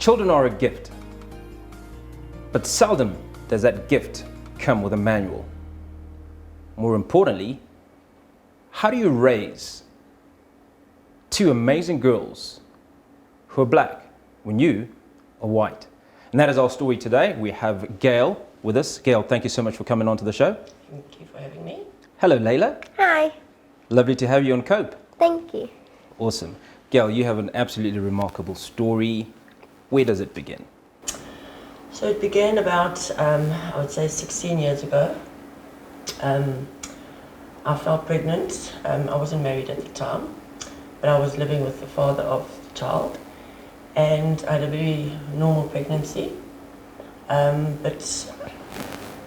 Children are a gift, but seldom does that gift come with a manual. More importantly, how do you raise two amazing girls who are black when you are white? And that is our story today. We have Gail with us. Gail, thank you so much for coming on to the show. Thank you for having me. Hello, Layla. Hi. Lovely to have you on Cope. Thank you. Awesome. Gail, you have an absolutely remarkable story. Where does it begin? So it began about, I would say 16 years ago. I fell pregnant. I wasn't married at the time, but I was living with the father of the child. And I had a very normal pregnancy. But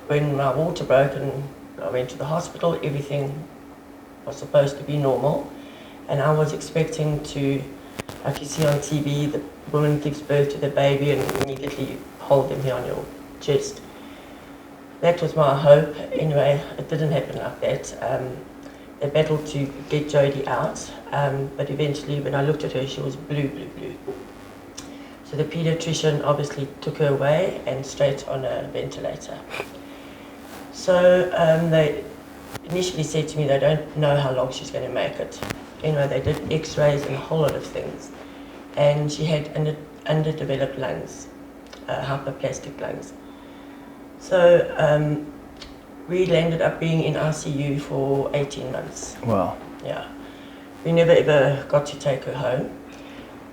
when my water broke and I went to the hospital, everything was supposed to be normal. And I was expecting to, like you see on TV, the woman gives birth to the baby and immediately hold them here on your chest. That was my hope. Anyway, it didn't happen like that. They battled to get Jody out, but eventually when I looked at her, she was blue. So the pediatrician obviously took her away and straight on a ventilator. So they initially said to me they don't know how long she's going to make it. Anyway, they did x-rays and a whole lot of things. And she had underdeveloped lungs, hyperplastic lungs. So we ended up being in ICU for 18 months. Wow. Yeah. We never ever got to take her home.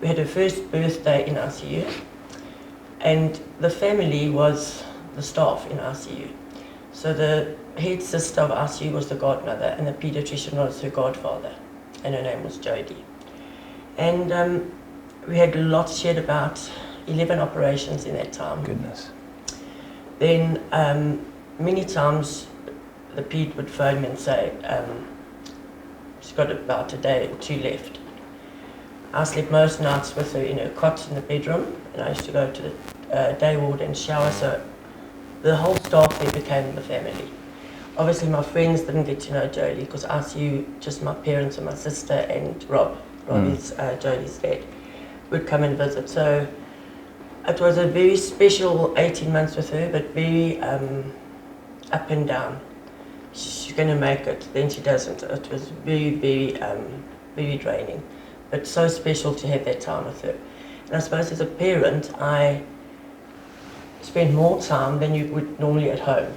We had her first birthday in ICU. And the family was the staff in ICU. So the head sister of ICU was the godmother and the pediatrician was her godfather. And her name was Jody. And we had lots, she had about 11 operations in that time. Goodness. Then many times the ped would phone me and say, she's got about a day or two left. I slept most nights with her in her cot in the bedroom, and I used to go to the day ward and shower, so the whole staff there became the family. Obviously my friends didn't get to know Jody because ICU, just my parents and my sister and Rob is Jody's dad, would come and visit. So it was a very special 18 months with her, but very up and down. She's going to make it, then she doesn't. It was very draining, but so special to have that time with her. And I suppose as a parent, I spent more time than you would normally at home.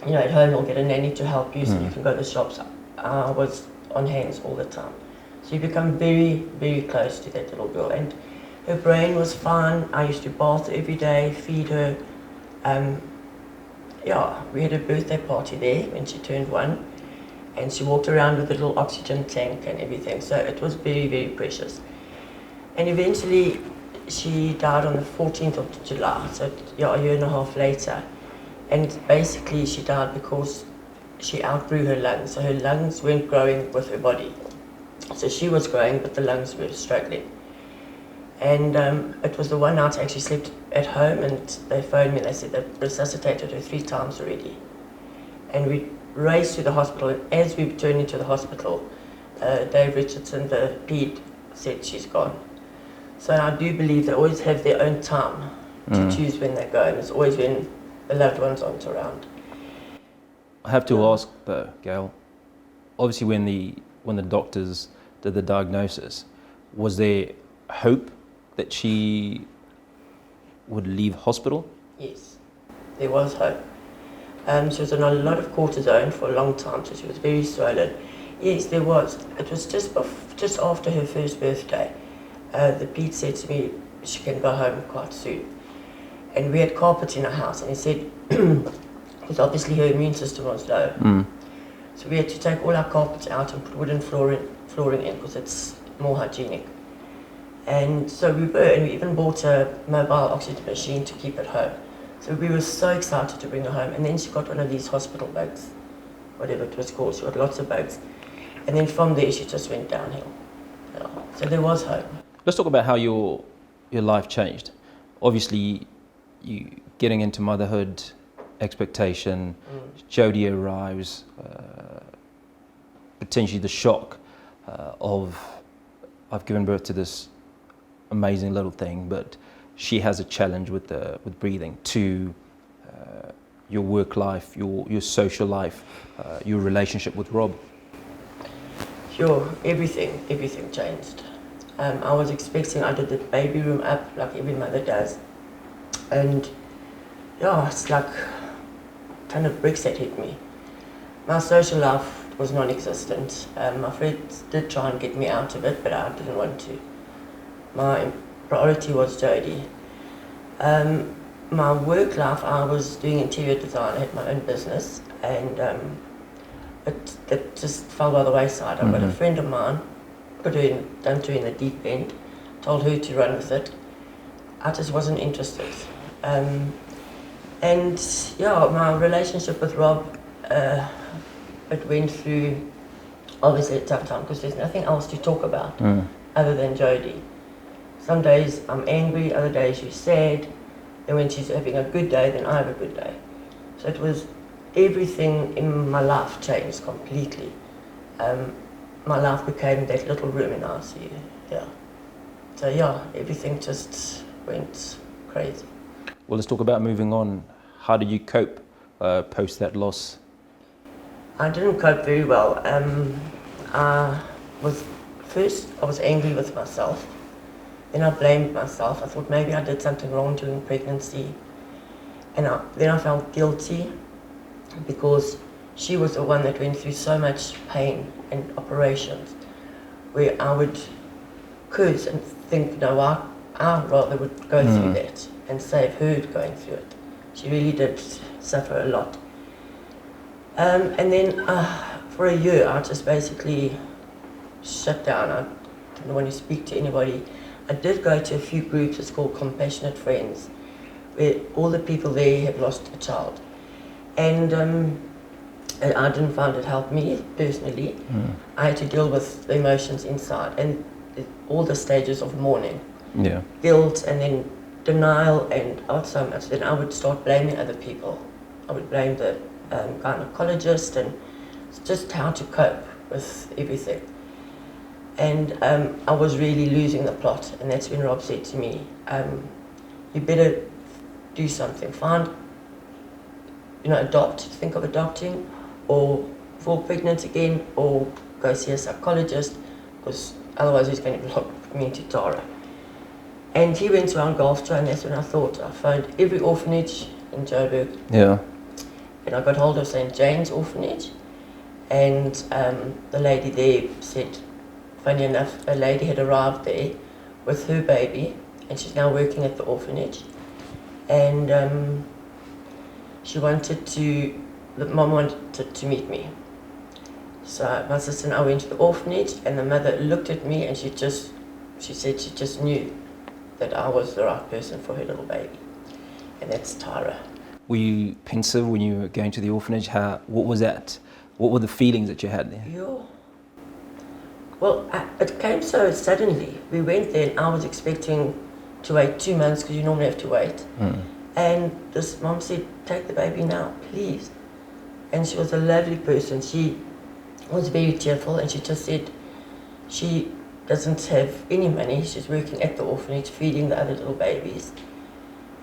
You know, at home you'll get a nanny to help you so you can go to the shops. I was on hands all the time. So you become very close to that little girl. And her brain was fine. I used to bath her every day, feed her. Yeah, we had a birthday party there when she turned 1. And she walked around with a little oxygen tank and everything. So it was very precious. And eventually she died on the 14th of July, so yeah, a year and a half later. And basically she died because she outgrew her lungs. So her lungs weren't growing with her body. So she was growing, but the lungs were struggling. And it was the one night I actually slept at home, and they phoned me and they said they resuscitated her 3 times already. And we raced to the hospital, and as we turned into the hospital, Dave Richardson, the ped, said she's gone. So I do believe they always have their own time to choose when they go, and it's always when the loved ones aren't around. I have to ask though, Gail, obviously when the doctors did the diagnosis, was there hope that she would leave hospital? Yes, there was hope. She was on a lot of cortisone for a long time, so she was very swollen. Yes, there was. It was just after her first birthday. The ped said to me she can go home quite soon. And we had carpet in our house, and he said, because obviously her immune system was low. So we had to take all our carpets out and put wooden flooring in because it's more hygienic. And so we were, and we even bought a mobile oxygen machine to keep at home. So we were so excited to bring her home. And then she got one of these hospital bugs, whatever it was called. She got lots of bugs. And then from there, she just went downhill. Yeah. So there was hope. Let's talk about how your life changed. Obviously, you getting into motherhood, expectation, Jody arrives, potentially the shock of I've given birth to this amazing little thing, but she has a challenge with breathing, to your work life, your social life, your relationship with Rob? Sure, everything changed. I was expecting, I did the baby room up like every mother does. And yeah, it's like a ton of bricks that hit me. My social life was non-existent. My friends did try and get me out of it, but I didn't want to. My priority was Jody. My work life, I was doing interior design, I had my own business, and it just fell by the wayside. I got a friend of mine, dumped her in the deep end, told her to run with it. I just wasn't interested. And yeah, my relationship with Rob, it went through obviously a tough time because there's nothing else to talk about other than Jody. Some days I'm angry, other days she's sad, and when she's having a good day, then I have a good day. So it was, everything in my life changed completely. My life became that little room in ICU, yeah. So yeah, everything just went crazy. Well, let's talk about moving on. How did you cope post that loss? I didn't cope very well. I was angry with myself. Then I blamed myself. I thought maybe I did something wrong during pregnancy. And then I felt guilty because she was the one that went through so much pain and operations, where I would curse and think, no, I rather would go through that and save her going through it. She really did suffer a lot. And then for a year, I just basically shut down. I didn't want to speak to anybody. I did go to a few groups, it's called Compassionate Friends, where all the people there have lost a child. And I didn't find it helped me personally. I had to deal with the emotions inside and all the stages of mourning. Yeah. Guilt and then denial and so much. Then I would start blaming other people. I would blame the gynecologist and just how to cope with everything. And I was really losing the plot, and that's when Rob said to me, you better do something. Adopt, think of adopting, or fall pregnant again, or go see a psychologist, because otherwise he's going to lock me into Tara. And he went to our golf tour, and that's when I thought, I phoned every orphanage in Joburg. Yeah. And I got hold of St. Jane's Orphanage, and the lady there said, funny enough, a lady had arrived there with her baby, and she's now working at the orphanage. And the mom wanted to meet me. So my sister and I went to the orphanage, and the mother looked at me, and she said she just knew that I was the right person for her little baby. And that's Tara. Were you pensive when you were going to the orphanage? What was that? What were the feelings that you had there? Yeah. Well, it came so suddenly. We went there, and I was expecting to wait 2 months because you normally have to wait. And this mom said, take the baby now, please. And she was a lovely person. She was very cheerful, and she just said she doesn't have any money. She's working at the orphanage, feeding the other little babies.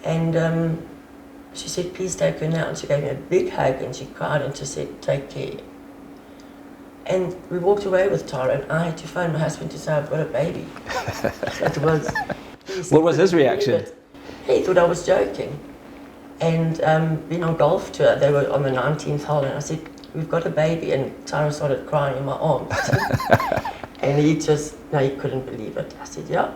And she said, please take her now. And she gave me a big hug, and she cried, and she said, take care. And we walked away with Tara, and I had to phone my husband to say I've got a baby. What was his reaction? He thought I was joking. And being on golf tour, they were on the 19th hole, and I said, we've got a baby, and Tara started crying in my arms. And he couldn't believe it. I said, yeah.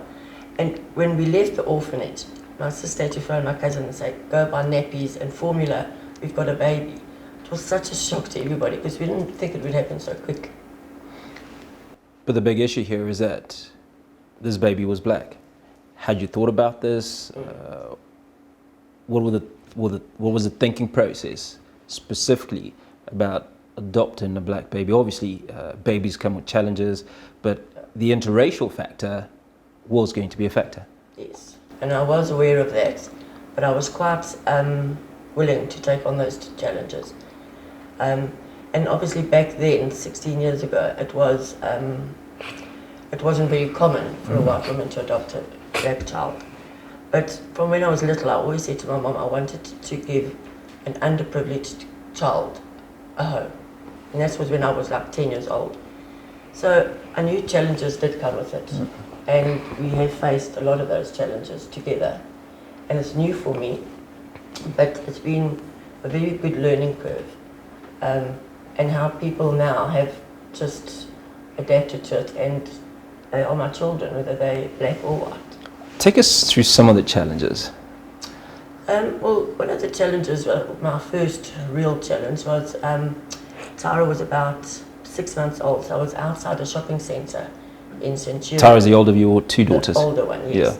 And when we left the orphanage, my sister had to phone my cousin and say, go buy nappies and formula, we've got a baby. It was such a shock to everybody because we didn't think it would happen so quick. But the big issue here is that this baby was black. Had you thought about this? What was the thinking process specifically about adopting a black baby? Obviously, babies come with challenges, but the interracial factor was going to be a factor. Yes, and I was aware of that, but I was quite willing to take on those challenges. And obviously back then, 16 years ago, it wasn't very common for a white woman to adopt a black child. But from when I was little, I always said to my mom, I wanted to give an underprivileged child a home. And that was when I was like 10 years old. So I knew challenges did come with it. And we have faced a lot of those challenges together. And it's new for me, but it's been a very good learning curve. And how people now have just adapted to it, and they are my children, whether they're black or white. Take us through some of the challenges. Well, one of the challenges, my first real challenge was, Tara was about 6 months old, so I was outside a shopping centre in Centurion. Tara's the older of your two daughters? The older one, yes.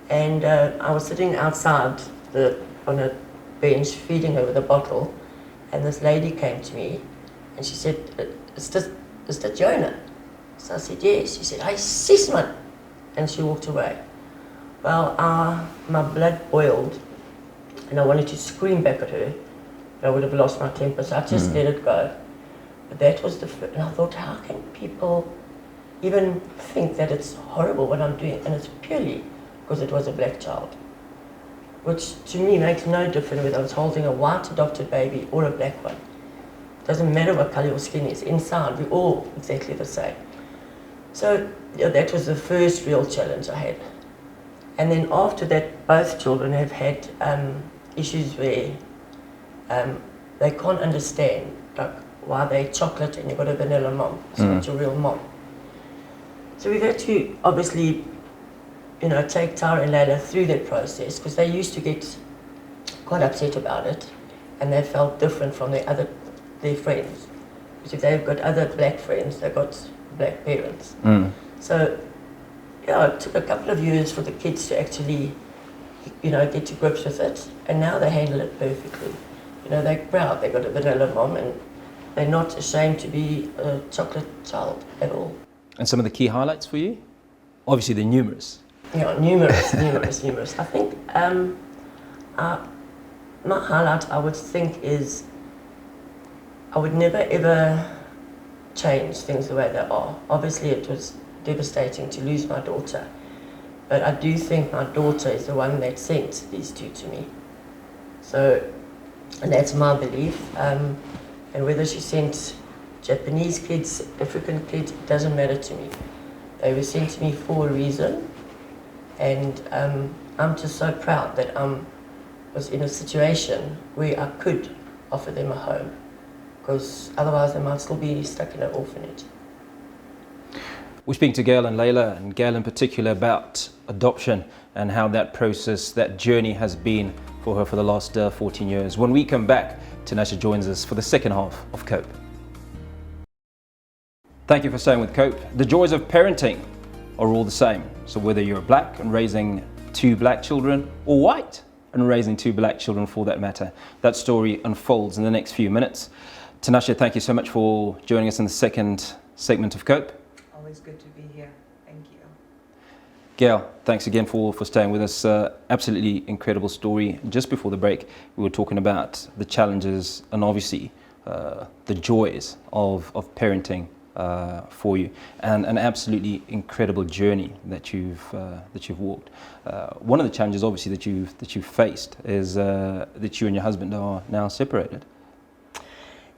Yeah. And I was sitting outside on a bench feeding her with a bottle, and this lady came to me and she said, is that Jonah? So I said, yes. She said, "Hey, sis man," and she walked away. Well, my blood boiled and I wanted to scream back at her, but I would have lost my temper, so I just let it go. But that was and I thought, how can people even think that it's horrible what I'm doing? And it's purely because it was a black child, which to me makes no difference whether I was holding a white adopted baby or a black one. It doesn't matter what colour your skin is. Inside, we're all exactly the same. So yeah, that was the first real challenge I had. And then after that, both children have had issues where they can't understand, like, why they're chocolate and you've got a vanilla mom. It's not your real mom. So we've had to obviously, take Tara and Layla through that process, because they used to get quite upset about it, and they felt different from their friends. Because if they've got other black friends, they've got black parents. So yeah, it took a couple of years for the kids to actually, get to grips with it, and now they handle it perfectly. They're proud they've got a vanilla mom, and they're not ashamed to be a chocolate child at all. And some of the key highlights for you? Obviously they're numerous. Yeah, numerous. I think my highlight, I would think, is I would never ever change things the way they are. Obviously it was devastating to lose my daughter, but I do think my daughter is the one that sent these two to me. So, and that's my belief. And whether she sent Japanese kids, African kids, it doesn't matter to me. They were sent to me for a reason, and I'm just so proud that I was in a situation where I could offer them a home, because otherwise they might still be stuck in an orphanage. We're speaking to Gail and Layla, and Gail in particular, about adoption and how that process, that journey has been for her for the last 14 years. When we come back, Tinashe joins us for the second half of Cope. Thank you for staying with Cope. The joys of parenting are all the same. So whether you're black and raising two black children, or white and raising two black children for that matter, that story unfolds in the next few minutes. Tinashe, thank you so much for joining us in the second segment of Cope. Always good to be here. Thank you. Gail, thanks again for staying with us. Absolutely incredible story. Just before the break, we were talking about the challenges and obviously the joys of parenting for you, and an absolutely incredible journey that you've walked. One of the challenges, obviously, that you've faced is that you and your husband are now separated.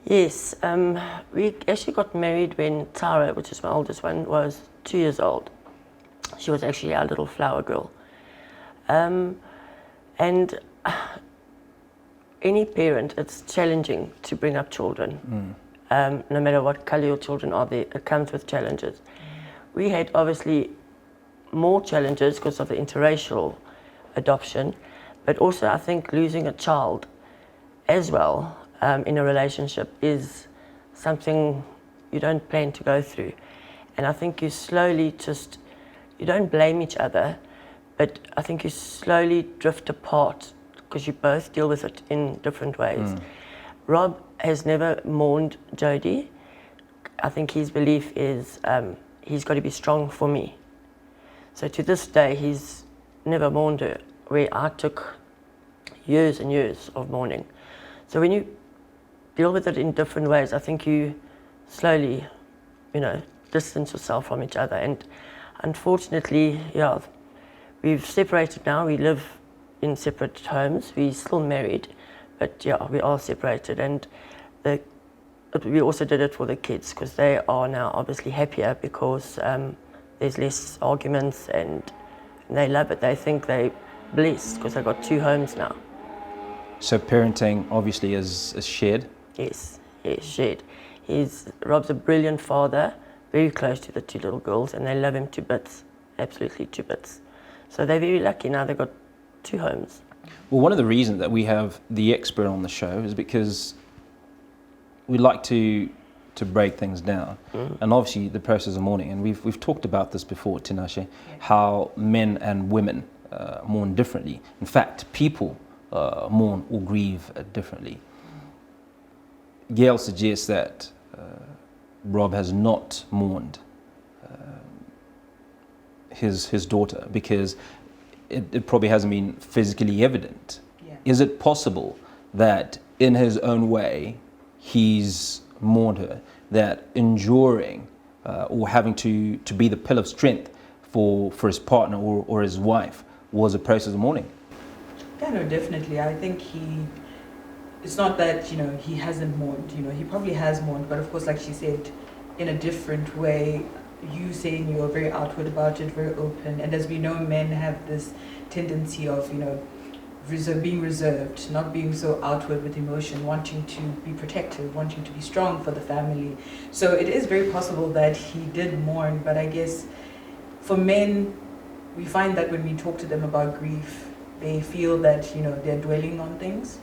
Yes, we actually got married when Tara, which is my oldest one, was 2 years old. She was actually our little flower girl. And any parent, it's challenging to bring up children. No matter what colour your children are, it comes with challenges. We had obviously more challenges because of the interracial adoption, but also I think losing a child as well in a relationship is something you don't plan to go through. And I think you slowly you don't blame each other, but I think you slowly drift apart because you both deal with it in different ways. Rob has never mourned Jody. I think his belief is he's got to be strong for me. So to this day, he's never mourned her, where I took years and years of mourning. So when you deal with it in different ways, I think you slowly, distance yourself from each other. And unfortunately, we've separated now. We live in separate homes. We're still married, but yeah, we are separated. And we also did it for the kids because they are now obviously happier because there's less arguments and they love it. They think they're blessed because they've got 2 homes now. So parenting obviously is shared. Yes, shared. Rob's a brilliant father, very close to the 2 little girls, and they love him to bits, absolutely to bits. So they're very lucky now. They've got 2 homes. Well, one of the reasons that we have the expert on the show is because we like to break things down, and obviously the process of mourning. And we've talked about this before, Tinashe, how men and women mourn differently. In fact, people mourn or grieve differently. Gail suggests that Rob has not mourned his daughter because it probably hasn't been physically evident. Yeah. Is it possible that in his own way he's mourned her, that enduring or having to be the pillar of strength for his partner or his wife was a process of mourning? Yeah, no, definitely. I think it's not that, he hasn't mourned, he probably has mourned, but of course, like she said, in a different way. You saying you're very outward about it, very open, and as we know, men have this tendency of, being reserved, not being so outward with emotion, wanting to be protective, wanting to be strong for the family. So it is very possible that he did mourn, but I guess for men, we find that when we talk to them about grief, they feel that, they're dwelling on things.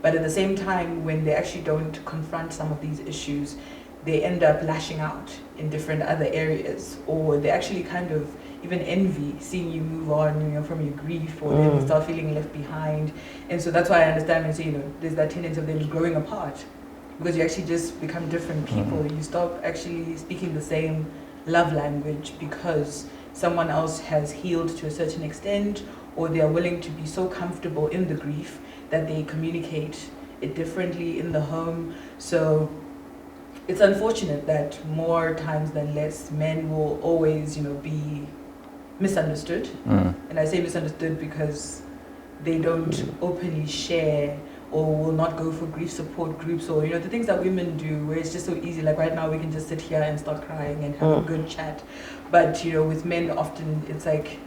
But at the same time, when they actually don't confront some of these issues, they end up lashing out in different other areas, or they actually kind of even envy seeing you move on, from your grief, or then start feeling left behind. And so that's why I understand when you say, there's that tendency of them growing apart, because you actually just become different people. You stop actually speaking the same love language because someone else has healed to a certain extent, or they are willing to be so comfortable in the grief that they communicate it differently in the home. So it's unfortunate that more times than less, men will always, be misunderstood. And I say misunderstood because they don't openly share or will not go for grief support groups, or, the things that women do where it's just so easy. Like right now we can just sit here and start crying and have a good chat. But, with men often it's like,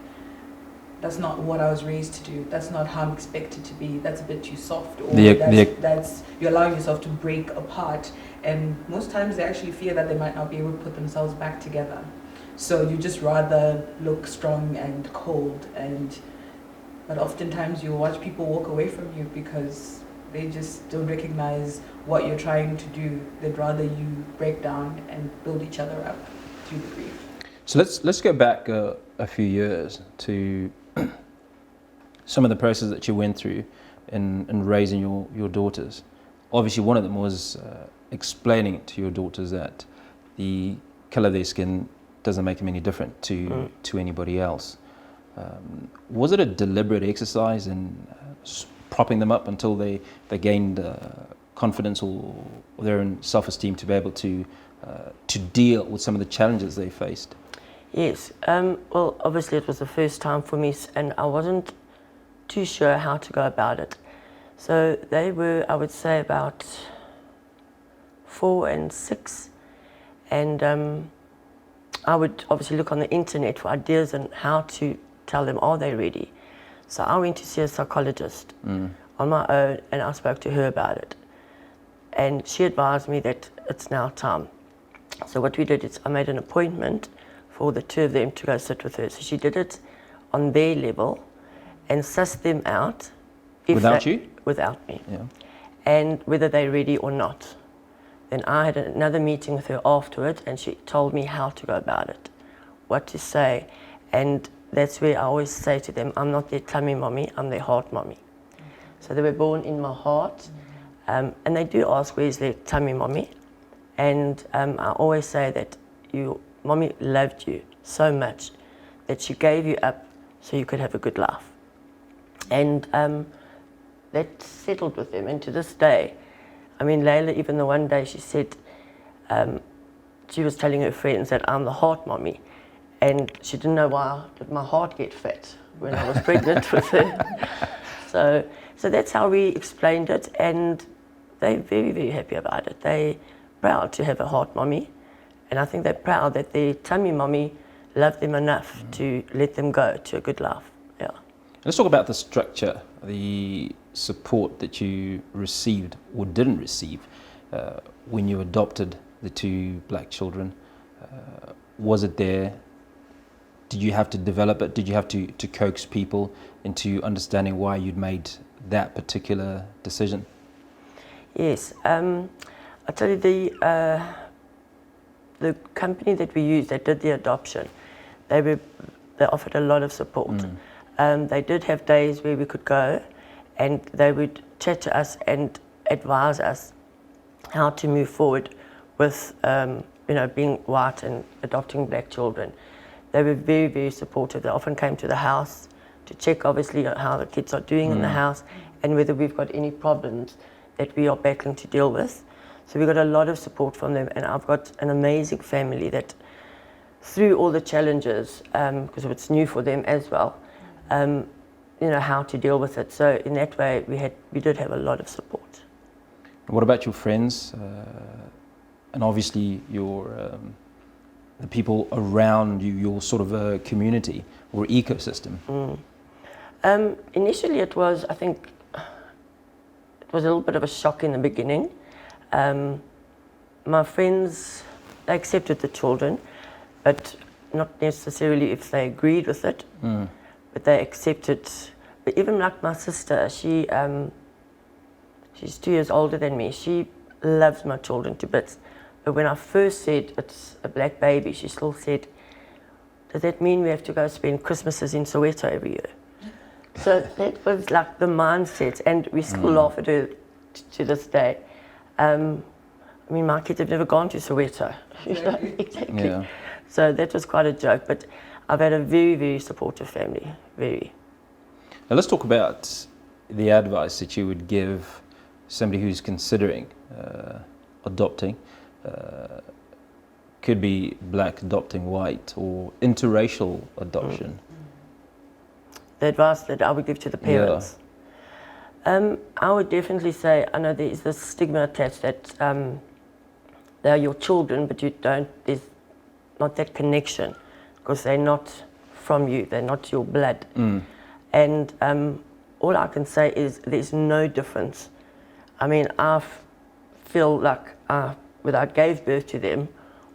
that's not what I was raised to do. That's not how I'm expected to be. That's a bit too soft. Or that's you're allowing yourself to break apart. And most times they actually fear that they might not be able to put themselves back together. So you just rather look strong and cold. But oftentimes you watch people walk away from you because they just don't recognize what you're trying to do. They'd rather you break down and build each other up through the grief. So let's go back a few years to some of the process that you went through in raising your daughters. Obviously, one of them was explaining to your daughters that the color of their skin doesn't make them any different to anybody else. Was it a deliberate exercise in propping them up until they gained confidence or their own self-esteem to be able to deal with some of the challenges they faced? Yes. Well, obviously it was the first time for me, and I wasn't too sure how to go about it. So they were, I would say, about 4 and 6, and I would obviously look on the internet for ideas on how to tell them, are they ready? So I went to see a psychologist on my own, and I spoke to her about it. And she advised me that it's now time. So what we did is I made an appointment for the 2 of them to go sit with her. So she did it on their level and sussed them out. Without you? Without me. Yeah. And whether they're ready or not. Then I had another meeting with her afterwards, and she told me how to go about it, what to say. And that's where I always say to them, I'm not their tummy mommy, I'm their heart mommy. So they were born in my heart. And they do ask, where's their tummy mommy? And I always say that mommy loved you so much that she gave you up so you could have a good life. And that settled with them. And to this day, I mean, Layla, even the one day she said, she was telling her friends that I'm the heart mommy. And she didn't know why did my heart get fat. when I was pregnant with her. So that's how we explained it, and they're very, very happy about it. They're proud to have a heart mommy, and I think they're proud that their tummy mommy loved them enough to let them go to a good life. Yeah. Let's talk about the structure, the support that you received or didn't receive when you adopted the two black children. Was it there? Did you have to develop it? Did you have to coax people into understanding why you'd made that particular decision? Yes. I tell you, the company that we used that did the adoption, they offered a lot of support. They did have days where we could go, and they would chat to us and advise us how to move forward with being white and adopting black children. They were very, very supportive. They often came to the house to check, obviously, how the kids are doing in the house and whether we've got any problems that we are battling to deal with. So we got a lot of support from them, and I've got an amazing family that, through all the challenges, because it's new for them as well, how to deal with it. So in that way, we did have a lot of support. What about your friends, and obviously the people around you, your sort of community or ecosystem? Initially, I think, it was a little bit of a shock in the beginning. My friends, they accepted the children, but not necessarily if they agreed with it, but they accepted. But even like my sister, she's 2 years older than me. She loves my children to bits. But when I first said it's a black baby, she still said, does that mean we have to go spend Christmases in Soweto every year? So that was like the mindset, and we still laugh at her to this day. My kids have never gone to Soweto. Exactly. Yeah. So that was quite a joke, but I've had a very, very supportive family, very. Now let's talk about the advice that you would give somebody who's considering adopting. Could be black adopting white or interracial adoption. The advice that I would give to the parents. I would definitely say, I know there's this stigma attached that they are your children, but there's not that connection because they're not from you, they're not your blood. And all I can say is there's no difference. I feel like whether I gave birth to them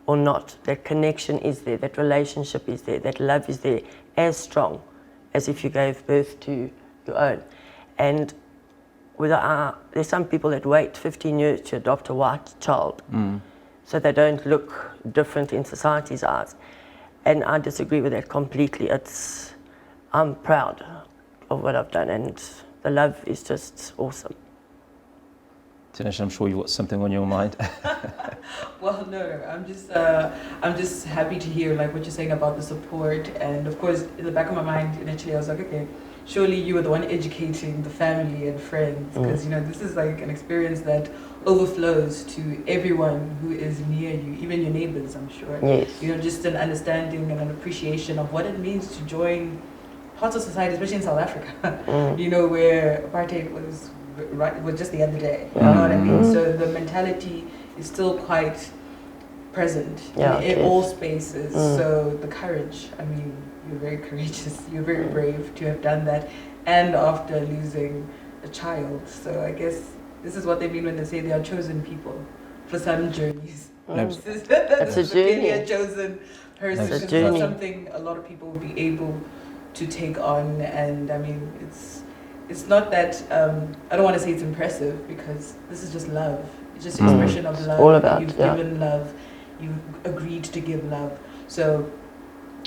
or not, that connection is there, that relationship is there, that love is there, as strong as if you gave birth to your own. And there's some people that wait 15 years to adopt a white child, so they don't look different in society's eyes. And I disagree with that completely. I'm proud of what I've done, and the love is just awesome. Tanisha, I'm sure you've got something on your mind. Well, no, I'm just happy to hear like what you're saying about the support, and of course, in the back of my mind, initially I was like, okay, surely you were the one educating the family and friends, because this is like an experience that overflows to everyone who is near you, even your neighbors, I'm sure. Yes. Just an understanding and an appreciation of what it means to join parts of society, especially in South Africa, where apartheid was just the other day. You know what I mean? So the mentality is still quite present in all spaces. So the courage, you're very courageous, you're very brave to have done that, and after losing a child. So I guess this is what they mean when they say they are chosen people for some journeys. It's a journey. A chosen person. It's a It's journey. not something a lot of people will be able to take on, and it's not that I don't want to say it's impressive, because this is just love. It's just expression of love. All about, you've given love, you've agreed to give love. So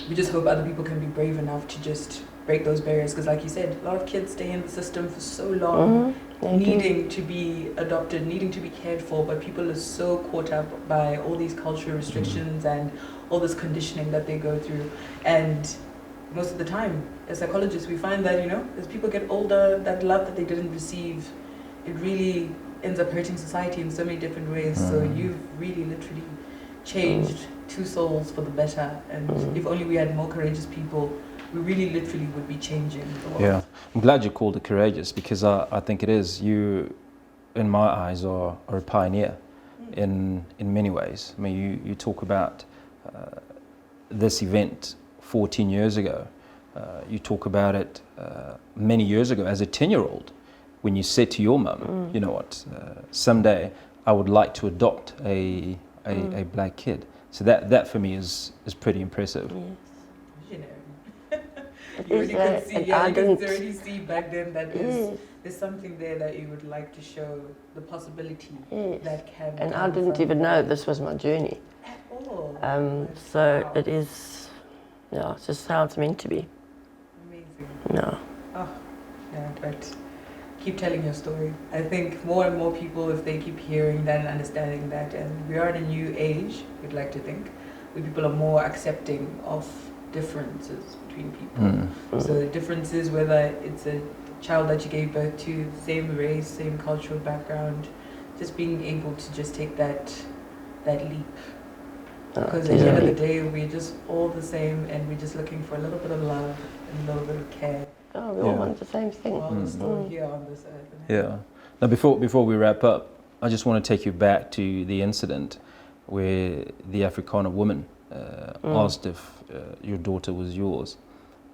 we just hope other people can be brave enough to just break those barriers, because like you said, a lot of kids stay in the system for so long, needing to be adopted, needing to be cared for, but people are so caught up by all these cultural restrictions and all this conditioning that they go through. And most of the time, as psychologists, we find that, as people get older, that love that they didn't receive, it really ends up hurting society in so many different ways. So you've really literally changed two souls for the better. And if only we had more courageous people we really literally would be changing the world. Yeah, I'm glad you called it courageous, because I think it is. You, in my eyes, are a pioneer in many ways. I mean, you talk about this event 14 years ago. You talk about it many years ago as a 10-year-old, when you said to your mum, you know what, someday I would like to adopt a black kid. So that for me is pretty impressive. You already could see, you could already see back then that there's something there that you would like to show the possibility that can. And I didn't even know this was my journey. At all. So Wow. it is, yeah, it's just how it's meant to be. Amazing. No. Oh, yeah, but keep telling your story. I think more and more people, if they keep hearing that and understanding that, and we are in a new age, we'd like to think, where people are more accepting of differences between people. So the differences, whether it's a child that you gave birth to, same race, same cultural background, just being able to just take that leap. Because at the end of the day, we're just all the same, and we're just looking for a little bit of love and a little bit of care. Oh, we all want the same thing. While we're still here on this earth. Yeah. Now, before we wrap up, I just want to take you back to the incident where the Afrikaner woman asked if your daughter was yours.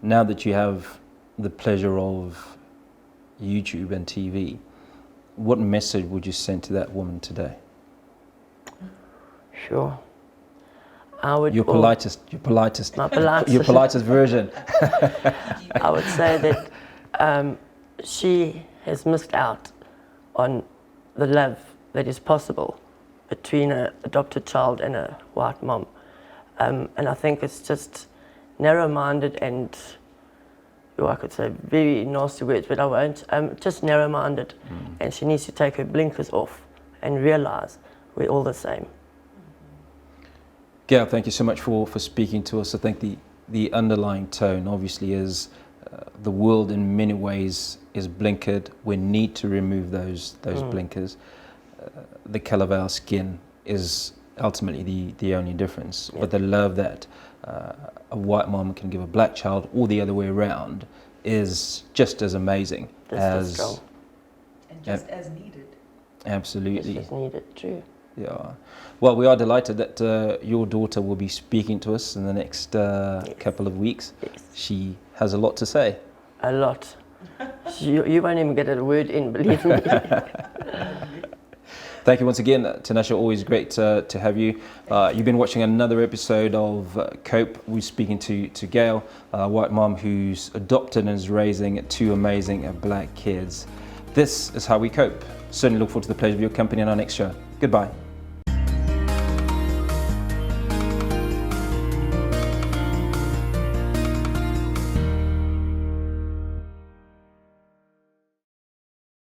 Now that you have the pleasure of YouTube and TV, what message would you send to that woman today? Sure. I would. Your politest My politest. your politest version. I would say that she has missed out on the love that is possible between an adopted child and a white mom. And I think it's just narrow-minded and, I could say very nasty words, but I won't. Just narrow-minded. And she needs to take her blinkers off and realise we're all the same. Gail, thank you so much for speaking to us. I think the underlying tone obviously is the world in many ways is blinkered. We need to remove those blinkers. The colour of our skin is ultimately the only difference. But the love that a white mom can give a black child, or the other way around, is just as amazing as strong. And just as needed. Absolutely. It's just needed, true. Yeah. Well, we are delighted that your daughter will be speaking to us in the next couple of weeks. Yes. She has a lot to say. A lot. You won't even get a word in, believe me. Thank you once again, Tinashe. Always great to have you. You've been watching another episode of Cope. We're speaking to Gail, a white mom who's adopted and is raising two amazing black kids. This is how we cope. Certainly look forward to the pleasure of your company on our next show. Goodbye.